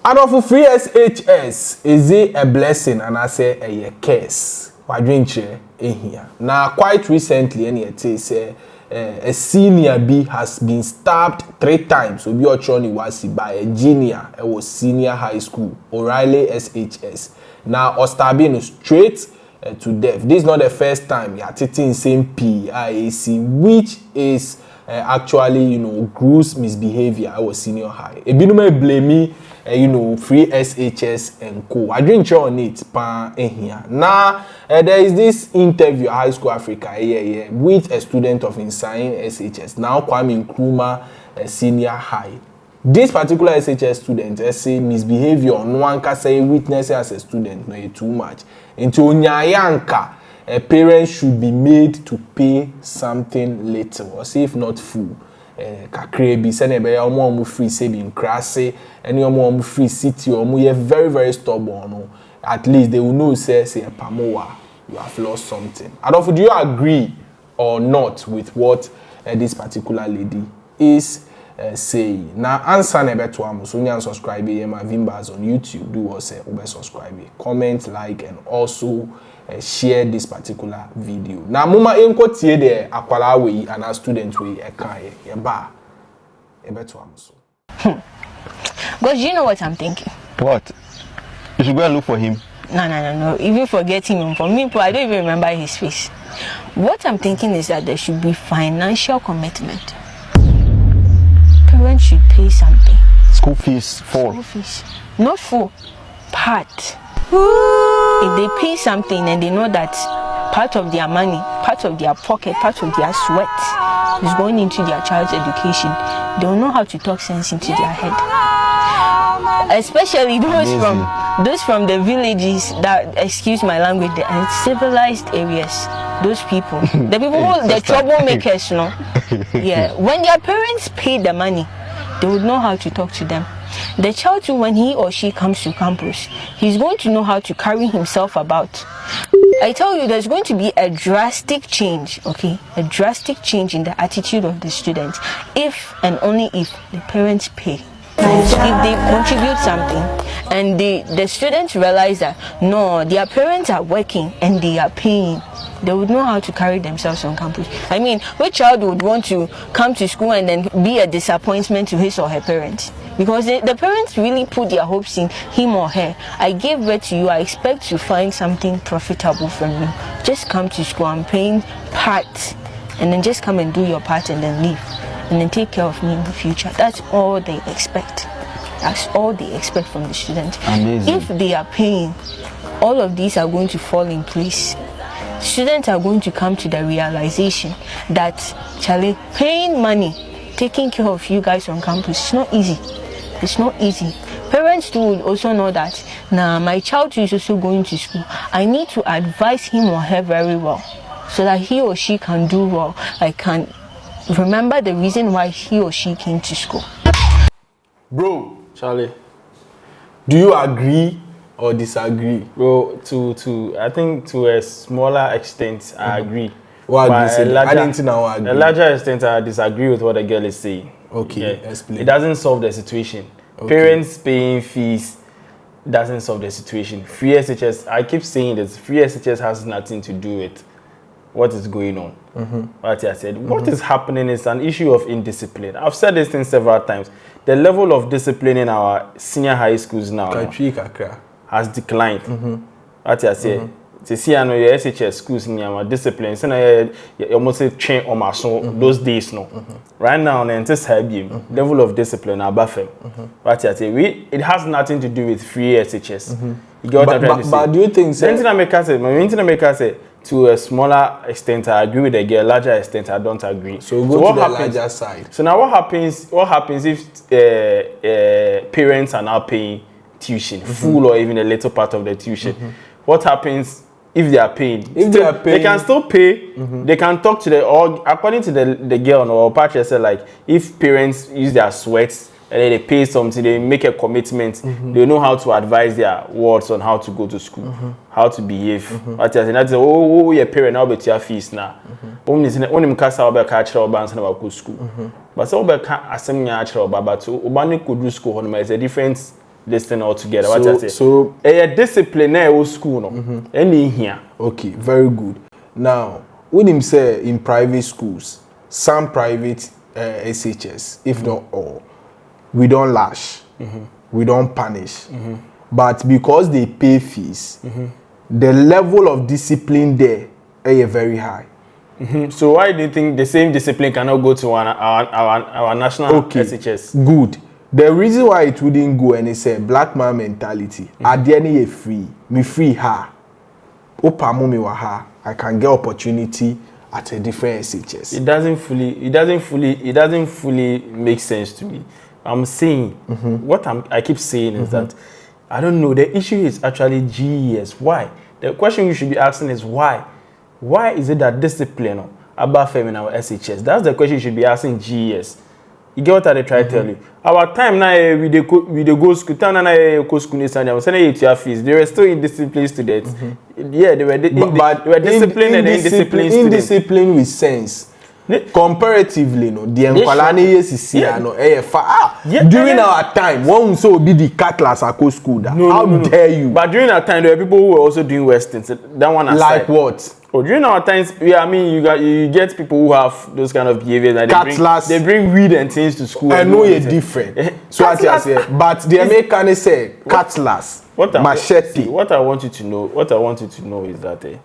And of free SHS, is it a blessing and I say a curse? Bydcher here. Now, quite recently, a senior B has been stabbed 3 times. So, be was by a junior. It was senior high school, O'Reilly SHS. Now, or stabbing straight to death. This is not the first time you are taking same PIAC, which is actually, gross misbehavior. I was senior high. A bit may blame me. Free SHS and co. I drink on it here. Now, there is this interview at High School Africa with a student of Insane SHS. Now, Kwame Nkrumah, senior high. This particular SHS student, say misbehavior, no one can say witness as a student, no, too much. Into Nyayanka, a parent should be made to pay something little, or say if not full. Kakrebi senebe omo free saving crasse any omo free city omo ye very very stubborn no. At least they will know say pamoa you have lost something. Adolfo, do you agree or not with what this particular lady is saying? Now answer nebe to am so nyan subscribe ye ma Vimbas on YouTube, do what say ube subscribe, comment, like, and also share this particular video. Now, mama enko tie de akwala we and a student we e kan ye ba e beto am so. But you know what I'm thinking? What? You should go and look for him. No. Even forget him. For me, I don't even remember his face. What I'm thinking is that there should be financial commitment. Parents should pay something. School fees full. School fees. Not full. Part. If they pay something and they know that part of their money, part of their pocket, part of their sweat is going into their child's education, they will know how to talk sense into their head. Especially those from the villages that, excuse my language, the uncivilized areas. Those people, the people who, the troublemakers, yeah. When their parents pay the money, they would know how to talk to them. The child too, when he or she comes to campus, he's going to know how to carry himself about. I tell you, there's going to be a drastic change, okay? A drastic change in the attitude of the students if and only if the parents pay. If they contribute something and the students realize that no, their parents are working and they are paying, they would know how to carry themselves on campus. I mean, which child would want to come to school and then be a disappointment to his or her parents? Because the parents really put their hopes in him or her. I gave birth to you, I expect to find something profitable from you. Just come to school, I'm paying part, and then just come and do your part and then leave. And then take care of me in the future. That's all they expect. That's all they expect from the students. Amazing. If they are paying, all of these are going to fall in place. Students are going to come to the realization that Charlie, paying money, taking care of you guys on campus, it's not easy. It's not easy. Parents too would also know that now my child is also going to school. I need to advise him or her very well so that he or she can do well. I can remember the reason why he or she came to school. Bro, Charlie, do you agree or disagree? Bro, I think to a smaller extent, I agree. What but a larger extent, I disagree with what the girl is saying. Okay, explain. It doesn't solve the situation. Okay. Parents paying fees doesn't solve the situation. Free SHS, I keep saying this, free SHS has nothing to do with what is going on. What I said, what is happening is an issue of indiscipline. I've said this thing several times. The level of discipline in our senior high schools now has declined. What I said, to see your SHS schools in our discipline, you almost say train on my son those days no. Right now, the level of discipline above them. What I say, it has nothing to do with free SHS. But do you think say to a smaller extent, I agree with the girl. Larger extent, I don't agree. So go to the larger side. So now, what happens if parents are now paying tuition, full or even a little part of the tuition? What happens if they are paying? They can still pay. They can talk to or according to the girl or Patricia said, like if parents use their sweats and then they pay something, they make a commitment, they know how to advise their wards on how to go to school, how to behave. But as in oh, your parent now bet your fees now. Only cast out by catch or bands and about good school. But so by assembly actual but to Obani could do school on is a different lesson altogether. What I say. So a disciplinary school no. Any here. Okay, very good. Now, when him say in private schools, some private SHS, if not all, we don't lash, we don't punish. But because they pay fees, the level of discipline there is very high. So why do you think the same discipline cannot go to our national SHS? Good. The reason why it wouldn't go and it's a black man mentality. At the end of free, me free her. Opa me wa her. I can get opportunity at a different SHS. It doesn't fully make sense to me. I'm saying what I keep saying is that I don't know. The issue is actually GES. Why? The question you should be asking is why? Why is it that discipline above fame in our SHS? That's the question you should be asking GES. You get what I try to tell you? Our time now we dey go school. Time now go school in Sanya. Sending you your fees. They were still indisciplined students. Yeah, they were disciplined and indisciplined students. Indiscipline with sense. Comparatively, no, the Nkwalani is here, no, during our time, one so be the Cutlass at school. How dare you? But during our time, there were people who were also doing Western. So that one aside. Like what? Oh, during our times, yeah, I mean, you get people who have those kind of behaviors. Like they bring weed and things to school. I know you're different. So I say, but the American say Cutlass, machete. What I want you to know is that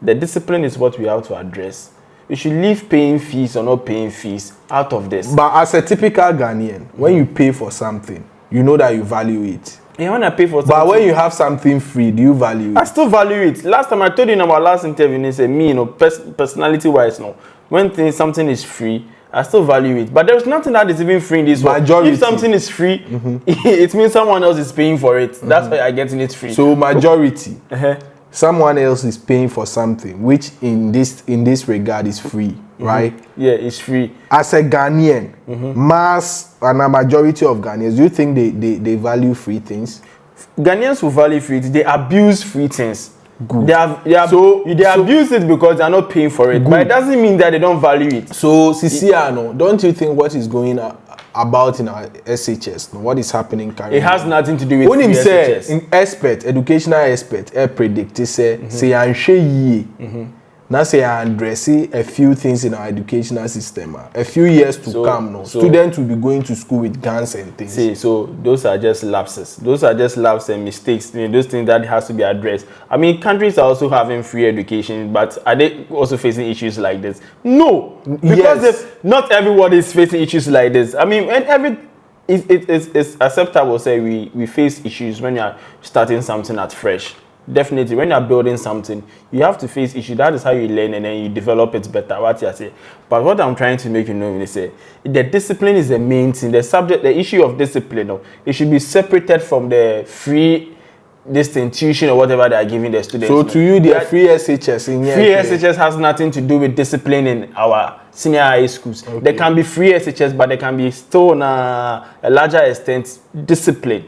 the discipline is what we have to address. We should leave paying fees or not paying fees out of this. But as a typical Ghanaian, when you pay for something, you know that you value it. Yeah, when I pay for something. But when you have something free, do you value it? I still value it. Last time I told you in our last interview, they said me, personality-wise, when something is free, I still value it. But there's nothing that is even free in this world. If something is free, it means someone else is paying for it. That's why I'm getting it free. So majority. Someone else is paying for something which in this regard is free, right? Yeah, it's free. As a Ghanaian, mass and a majority of Ghanaians, do you think they value free things? Ghanaians who value free things, they abuse free things. Good. They abuse it because they are not paying for it. Good. But it doesn't mean that they don't value it. So Sisiano, don't you think what is going about in our SHS, what is happening currently? It has nothing to do with when him say SHS. In educational expert, predict say now say address a few things in our educational system. A few years to come, students will be going to school with guns and things. See, so those are just lapses. Those are just lapses and mistakes. Those things that has to be addressed. I mean, countries are also having free education, but are they also facing issues like this? No, because not everyone is facing issues like this. I mean, it's acceptable. Say we face issues when you are starting something at fresh. Definitely, when you're building something, you have to face issues. That is how you learn and then you develop it better. What you say. But what I'm trying to make you know is the discipline is the main thing. The issue of discipline, it should be separated from the free tuition or whatever they are giving the students. So to you, the free SHS in here. Free SHS has nothing to do with discipline in our senior high schools. Okay. There can be free SHS, but there can be still a larger extent discipline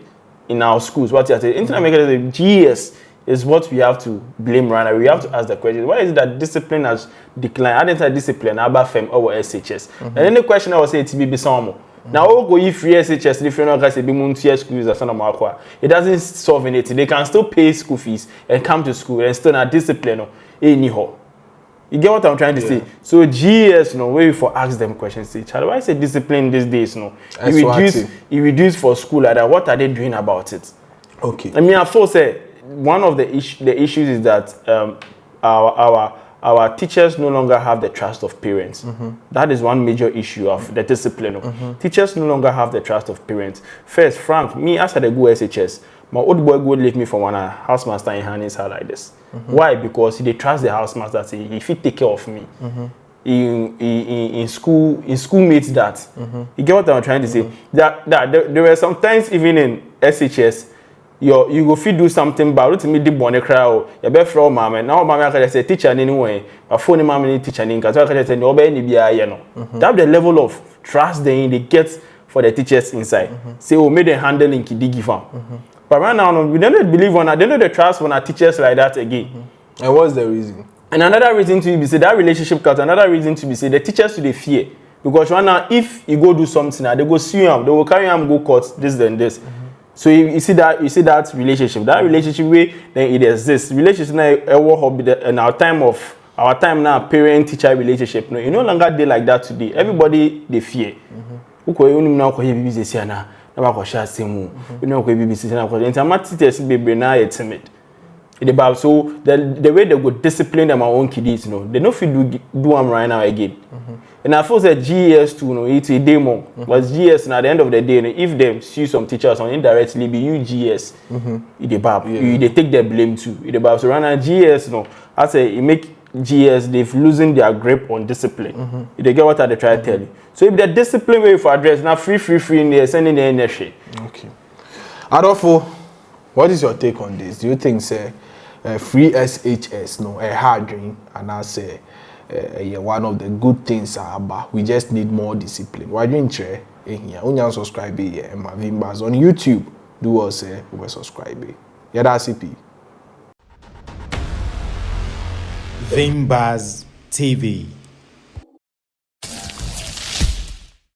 in our schools. What you say. Internet GES is what we have to blame right now. We have to ask the question, why is it that discipline has declined? Identify discipline, about FEM or SHS. And then the question I was saying to be some. Now go if free SHS, different guys be muntier schools as an it doesn't solve anything. They can still pay school fees and come to school and still not discipline anyhow. You get what I'm trying to say? So GES, where you for ask them questions, say, Charlie, why is it discipline these days? You reduce for school like that. What are they doing about it? Okay. I mean, I first say one of the issues is that our teachers no longer have the trust of parents. That is one major issue of the discipline. Teachers no longer have the trust of parents. First, Frank, me as I go SHS, my old boy would leave me from one housemaster in his house like this. Why? Because they trust the housemaster. Say if he take care of me. In schoolmates that. You get what I'm trying to say? There were sometimes even in SHS. You go fit do something bad to me the bonnet crowd. You be from mama. Now mama can say teacher anyway. A phone mama teacher in because I can say no be any be That the level of trust they get for the teachers inside. Say, oh, make them handle in Kidigi farm. But right now, we don't believe on that. They don't trust on our teachers like that again. And what's the reason? And another reason to be say that relationship cut. Another reason to be say the teachers to the fear, because right now if you go do something, they go sue him, they will carry him go court, this then this. So you see that relationship. That relationship where then it exists. Relationship now in our time now parent-teacher relationship. No, you no longer deal like that today. Everybody they fear. Uko you now ko hebi be say na na ko sha semu. You know ko hebi be say na ko teachers be na timid. So the way they go discipline them our own kids, they don't feel do them right now again. And I feel that GES too, it's a demo. But GES, at the end of the day, if they sue some teachers or indirectly be you GS, they take their blame too. So right now GES, I say it make GS they've losing their grip on discipline. They get what they try to tell you. So if the discipline way for address now free in there, sending the energy. Okay. Adolfo, what is your take on this? Do you think say free SHS a hard dream, and I say one of the good things about we just need more discipline? Why do you share here? Only subscribe here and my Vimbas on YouTube. Do us over subscribe. Yeah, that's CP. Vimbas TV.